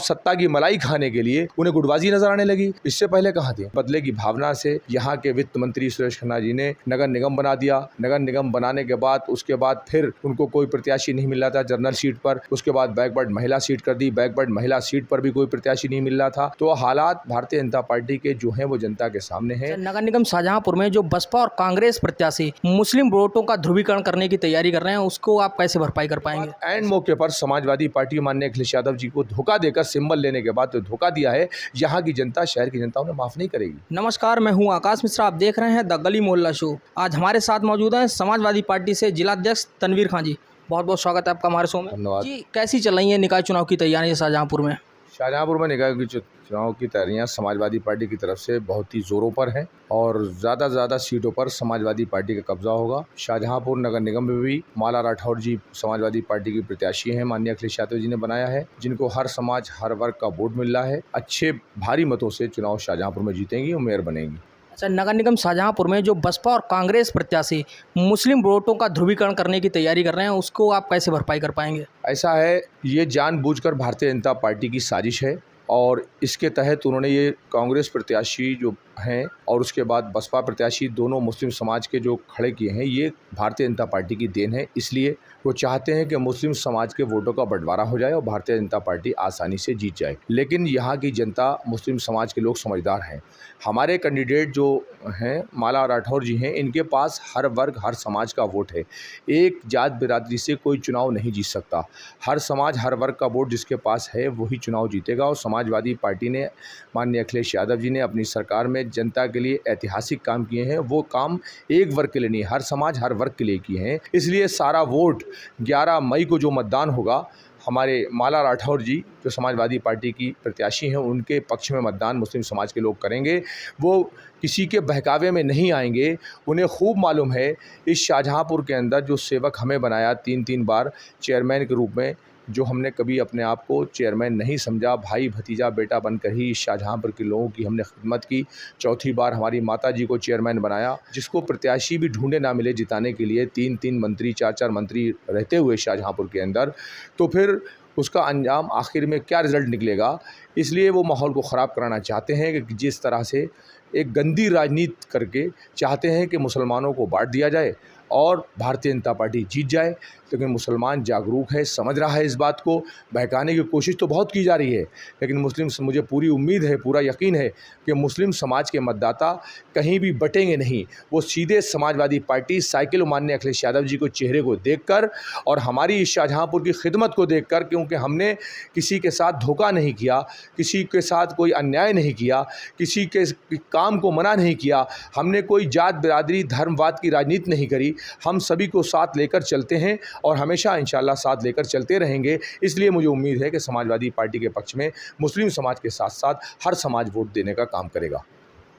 सत्ता की मलाई खाने के लिए उन्हें गुटबाजी नजर आने लगी। इससे पहले कहाँ थी? बदले की भावना से यहाँ के वित्त मंत्री सुरेश खन्ना जी ने नगर निगम बना दिया। नगर निगम बनाने के बाद उसके बाद फिर उनको कोई प्रत्याशी नहीं मिल रहा था जनरल सीट पर। उसके बाद बैकवर्ड महिला सीट कर दी, बैकवर्ड महिला सीट पर भी कोई प्रत्याशी नहीं मिल रहा था। तो हालात भारतीय जनता पार्टी के जो हैं वो जनता के सामने हैं। नगर निगम शाहजहांपुर में जो बसपा और कांग्रेस प्रत्याशी मुस्लिम वोटों का ध्रुवीकरण करने की तैयारी कर रहे हैं, उसको आप कैसे भरपाई कर पाएंगे? एंड मौके पर समाजवादी पार्टी माननीय अखिलेश यादव जी को धोखा देकर सिंबल लेने के बाद तो धोखा दिया है, यहाँ की जनता, शहर की जनता उन्हें माफ नहीं करेगी। नमस्कार, मैं हूं आकाश मिश्रा, आप देख रहे हैं द गली मोहल्ला शो। आज हमारे साथ मौजूद हैं समाजवादी पार्टी से जिलाध्यक्ष तनवीर खान जी। बहुत बहुत स्वागत है आपका हमारे शो में। धन्यवाद जी, कैसी चल रही है निकाय चुनाव की तैयारियां शाहजहांपुर में? शाहजहांपुर में निकाय की चुनाव की तैयारियां समाजवादी पार्टी की तरफ से बहुत ही जोरों पर हैं और ज़्यादा से ज़्यादा सीटों पर समाजवादी पार्टी का कब्जा होगा। शाहजहांपुर नगर निगम में भी माला राठौर जी समाजवादी पार्टी की प्रत्याशी हैं, माननीय अखिलेश यादव जी ने बनाया है, जिनको हर समाज हर वर्ग का वोट मिल रहा है। अच्छे भारी मतों से चुनाव शाहजहांपुर में जीतेंगी और मेयर बनेंगी। अच्छा, नगर निगम शाहजहांपुर में जो बसपा और कांग्रेस प्रत्याशी मुस्लिम वोटों का ध्रुवीकरण करने की तैयारी कर रहे हैं, उसको आप कैसे भरपाई कर पाएंगे? ऐसा है, ये जानबूझकर भारतीय जनता पार्टी की साजिश है और इसके तहत उन्होंने ये कांग्रेस प्रत्याशी जो हैं और उसके बाद बसपा प्रत्याशी दोनों मुस्लिम समाज के जो खड़े किए हैं, ये भारतीय जनता पार्टी की देन है। इसलिए वो चाहते हैं कि मुस्लिम समाज के वोटों का बंटवारा हो जाए और भारतीय जनता पार्टी आसानी से जीत जाए। लेकिन यहाँ की जनता, मुस्लिम समाज के लोग समझदार हैं। हमारे कैंडिडेट जो हैं माला राठौर जी हैं, इनके पास हर वर्ग हर समाज का वोट है। एक जात बिरादरी से कोई चुनाव नहीं जीत सकता। हर समाज हर वर्ग का वोट जिसके पास है वही चुनाव जीतेगा। और समाजवादी पार्टी ने, माननीय अखिलेश यादव जी ने अपनी सरकार में जनता के लिए ऐतिहासिक काम किए हैं। वो काम एक वर्ग के लिए नहीं, हर समाज हर वर्ग के लिए किए हैं। इसलिए सारा वोट 11 मई को जो मतदान होगा, हमारे माला राठौर जी जो समाजवादी पार्टी की प्रत्याशी हैं, उनके पक्ष में मतदान मुस्लिम समाज के लोग करेंगे। वो किसी के बहकावे में नहीं आएंगे। उन्हें खूब मालूम है इस शाहजहांपुर के अंदर जो सेवक हमें बनाया 3 बार चेयरमैन के रूप में, जो हमने कभी अपने आप को चेयरमैन नहीं समझा, भाई भतीजा बेटा बनकर ही शाहजहांपुर के लोगों की हमने खिदमत की। चौथी बार हमारी माता जी को चेयरमैन बनाया, जिसको प्रत्याशी भी ढूंढे ना मिले जिताने के लिए, 3 मंत्री 4 मंत्री रहते हुए शाहजहांपुर के अंदर, तो फिर उसका अंजाम आखिर में क्या रिज़ल्ट निकलेगा। इसलिए वो माहौल को ख़राब कराना चाहते हैं कि जिस तरह से एक गंदी राजनीति करके चाहते हैं कि मुसलमानों को बांट दिया जाए और भारतीय जनता पार्टी जीत जाए। लेकिन मुसलमान जागरूक है, समझ रहा है इस बात को। बहकाने की कोशिश तो बहुत की जा रही है, लेकिन मुझे पूरी उम्मीद है, पूरा यकीन है कि मुस्लिम समाज के मतदाता कहीं भी बटेंगे नहीं। वो सीधे समाजवादी पार्टी साइकिल माननीय अखिलेश यादव जी को चेहरे को देखकर और हमारी इस शाहजहांपुर की खिदमत को देखकर, क्योंकि हमने किसी के साथ धोखा नहीं किया, किसी के साथ कोई अन्याय नहीं किया, किसी के काम को मना नहीं किया, हमने कोई जात बिरादरी धर्मवाद की राजनीति नहीं करी। हम सभी को साथ लेकर चलते हैं और हमेशा इंशाल्लाह साथ लेकर चलते रहेंगे। इसलिए मुझे उम्मीद है कि समाजवादी पार्टी के पक्ष में मुस्लिम समाज के साथ साथ हर समाज वोट देने का काम करेगा।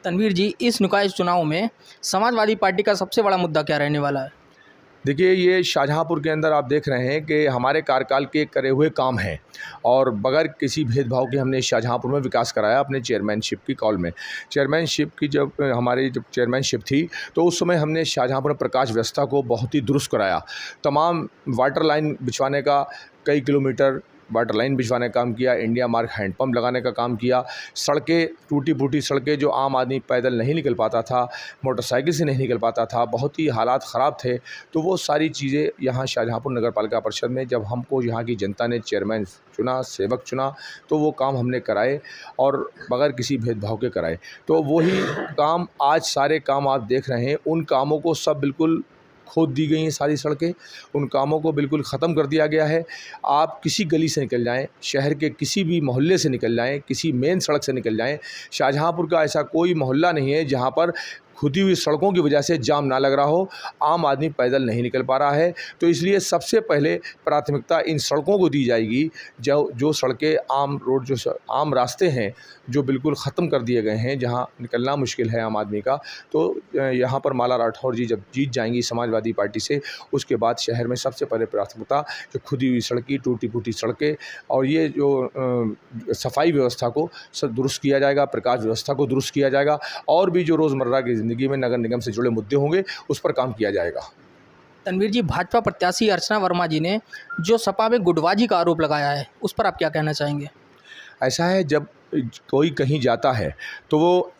तनवीर जी, इस निकाय चुनाव में समाजवादी पार्टी का सबसे बड़ा मुद्दा क्या रहने वाला है? देखिए, ये शाहजहांपुर के अंदर आप देख रहे हैं कि हमारे कार्यकाल के करे हुए काम हैं और बगैर किसी भेदभाव के हमने शाहजहांपुर में विकास कराया अपने चेयरमैनशिप की कॉल में। चेयरमैनशिप की जब चेयरमैनशिप थी तो उस समय हमने शाहजहांपुर में प्रकाश व्यवस्था को बहुत ही दुरुस्त कराया। तमाम वाटर लाइन बिछवाने का, कई किलोमीटर वाटर लाइन बिछवाने का काम किया, इंडिया मार्क हैंडपम्प लगाने का काम किया। सड़कें, टूटी फूटी सड़कें जो आम आदमी पैदल नहीं निकल पाता था, मोटरसाइकिल से नहीं निकल पाता था, बहुत ही हालात ख़राब थे, तो वो सारी चीज़ें यहाँ शाहजहांपुर नगर पालिका परिषद में जब हमको यहाँ की जनता ने चेयरमैन चुना, सेवक चुना, तो वो काम हमने कराए और बगैर किसी भेदभाव के कराए। तो वही काम आज सारे काम आप देख रहे हैं, उन कामों को सब बिल्कुल खोद दी गई हैं सारी सड़कें, उन कामों को बिल्कुल ख़त्म कर दिया गया है। आप किसी गली से निकल जाएं, शहर के किसी भी मोहल्ले से निकल जाएं, किसी मेन सड़क से निकल जाएं, शाहजहांपुर का ऐसा कोई मोहल्ला नहीं है जहां पर खुदी हुई सड़कों की वजह से जाम ना लग रहा हो, आम आदमी पैदल नहीं निकल पा रहा है। तो इसलिए सबसे पहले प्राथमिकता इन सड़कों को दी जाएगी, जो सड़कें आम रोड, जो आम रास्ते हैं जो बिल्कुल ख़त्म कर दिए गए हैं, जहां निकलना मुश्किल है आम आदमी का। तो यहाँ पर माला राठौर जी जब जीत जाएंगी समाजवादी पार्टी से, उसके बाद शहर में सबसे पहले प्राथमिकता जो खुदी हुई सड़कें, टूटी फूटी सड़कें और ये जो सफाई व्यवस्था को सब दुरुस्त किया जाएगा, प्रकाश व्यवस्था को दुरुस्त किया जाएगा और भी जो रोज़मर्रा की ज़िंदगी में नगर निगम से जुड़े मुद्दे होंगे उस पर काम किया जाएगा। तनवीर जी, भाजपा प्रत्याशी अर्चना वर्मा जी ने जो सपा में गुटबाजी का आरोप लगाया है, उस पर आप क्या कहना चाहेंगे? ऐसा है जब कोई कहीं जाता है तो वो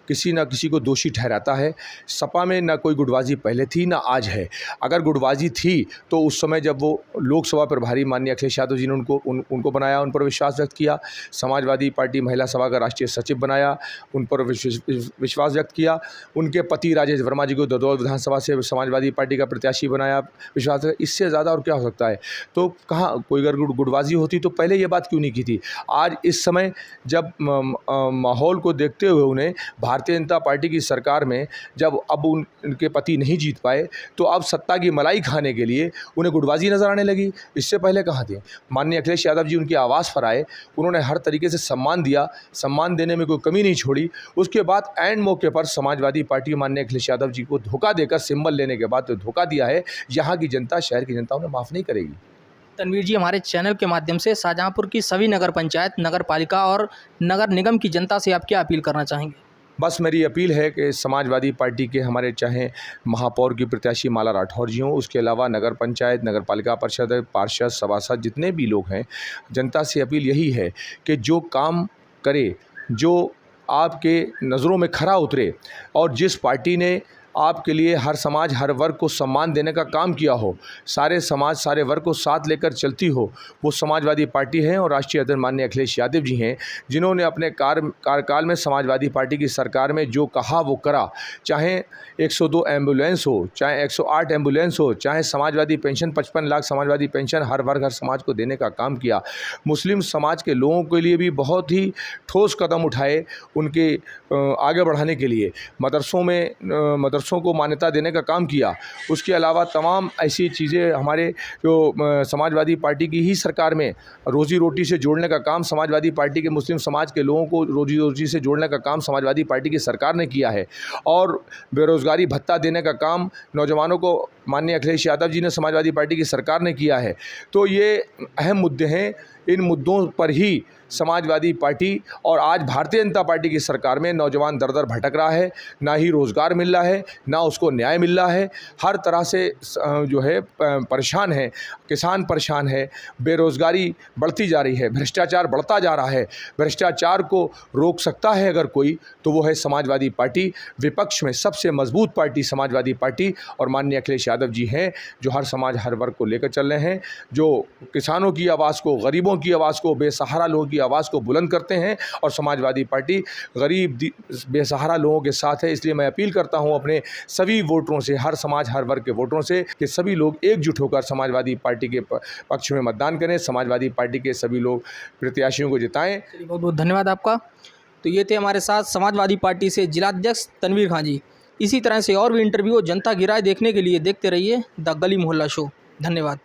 किसी न किसी को दोषी ठहराता है। सपा में ना कोई गुटबाजी पहले थी ना आज है। अगर गुटबाजी थी तो उस समय जब वो लोकसभा प्रभारी माननीय अखिलेश यादव जी ने उनको बनाया, उन पर विश्वास व्यक्त किया, समाजवादी पार्टी महिला सभा का राष्ट्रीय सचिव बनाया, उन पर विश्वास व्यक्त किया, उनके पति राजेश वर्मा जी को ददौल विधानसभा से समाजवादी पार्टी का प्रत्याशी बनाया, विश्वास। इससे ज़्यादा और क्या हो सकता है? तो कहाँ कोई अगर गुटबाजी होती तो पहले ये बात क्यों नहीं की थी? आज इस समय जब माहौल को देखते हुए उन्हें भारतीय जनता पार्टी की सरकार में जब अब उनके पति नहीं जीत पाए तो अब सत्ता की मलाई खाने के लिए उन्हें गुटबाजी नजर आने लगी। इससे पहले कहाँ थे? माननीय अखिलेश यादव जी उनके आवास पर आए, उन्होंने हर तरीके से सम्मान दिया, सम्मान देने में कोई कमी नहीं छोड़ी। उसके बाद एंड मौके पर समाजवादी पार्टी माननीय अखिलेश यादव जी को धोखा देकर सिंबल लेने के बाद तो धोखा दिया है। यहाँ की जनता, शहर की जनता उन्हें माफ़ नहीं करेगी। तनवीर जी, हमारे चैनल के माध्यम से शाहजहाँपुर की सभी नगर पंचायत, नगर पालिका और नगर निगम की जनता से आप क्या अपील करना चाहेंगे? बस मेरी अपील है कि समाजवादी पार्टी के हमारे चाहे महापौर की प्रत्याशी माला राठौर जी हों, उसके अलावा नगर पंचायत, नगर पालिका परिषद, पार्षद, सभासद, जितने भी लोग हैं, जनता से अपील यही है कि जो काम करे, जो आपके नज़रों में खरा उतरे और जिस पार्टी ने आपके लिए हर समाज, हर वर्ग को सम्मान देने का काम किया हो, सारे समाज, सारे वर्ग को साथ लेकर चलती हो, वो समाजवादी पार्टी है। और राष्ट्रीय अध्यक्ष माननीय अखिलेश यादव जी हैं, जिन्होंने अपने कार्यकाल में समाजवादी पार्टी की सरकार में जो कहा वो करा। चाहे 102 एम्बुलेंस हो, चाहे 108 एम्बुलेंस हो, चाहे समाजवादी पेंशन 55 लाख समाजवादी पेंशन हर वर्ग, हर समाज को देने का काम किया। मुस्लिम समाज के लोगों के लिए भी बहुत ही ठोस कदम उठाए उनके आगे बढ़ाने के लिए। मदरसों को मान्यता देने का काम किया। उसके अलावा तमाम ऐसी चीज़ें हमारे जो समाजवादी पार्टी की ही सरकार में रोज़ी रोटी से जोड़ने का काम, समाजवादी पार्टी के मुस्लिम समाज के लोगों को रोज़ी रोटी से जोड़ने का काम समाजवादी पार्टी की सरकार ने किया है। और बेरोज़गारी भत्ता देने का काम नौजवानों को माननीय अखिलेश यादव जी ने, समाजवादी पार्टी की सरकार ने किया है। तो ये अहम मुद्दे हैं। इन मुद्दों पर ही समाजवादी पार्टी और आज भारतीय जनता पार्टी की सरकार में नौजवान दर दर भटक रहा है, ना ही रोज़गार मिल रहा है, ना उसको न्याय मिल रहा है, हर तरह से जो है परेशान है, किसान परेशान है, बेरोज़गारी बढ़ती जा रही है, भ्रष्टाचार बढ़ता जा रहा है। भ्रष्टाचार को रोक सकता है अगर कोई तो वो है समाजवादी पार्टी। विपक्ष में सबसे मजबूत पार्टी समाजवादी पार्टी और माननीय अखिलेश यादव जी हैं, जो हर समाज, हर वर्ग को लेकर चल रहे हैं, जो किसानों की आवाज़ को, गरीबों की आवाज़ को, बेसहारा लोगों की आवाज़ को बुलंद करते हैं। और समाजवादी पार्टी गरीब, बेसहारा लोगों के साथ है। इसलिए मैं अपील करता हूं अपने सभी वोटरों से, हर समाज, हर वर्ग के वोटरों से, कि सभी लोग एकजुट होकर समाजवादी पार्टी के पक्ष में मतदान करें, समाजवादी पार्टी के सभी लोग प्रत्याशियों को जिताएं। बहुत बहुत धन्यवाद आपका। तो ये थे हमारे साथ समाजवादी पार्टी से जिलाध्यक्ष तनवीर खां जी। इसी तरह से और भी इंटरव्यू, जनता की राय देखने के लिए देखते रहिए द गली मोहल्ला शो। धन्यवाद।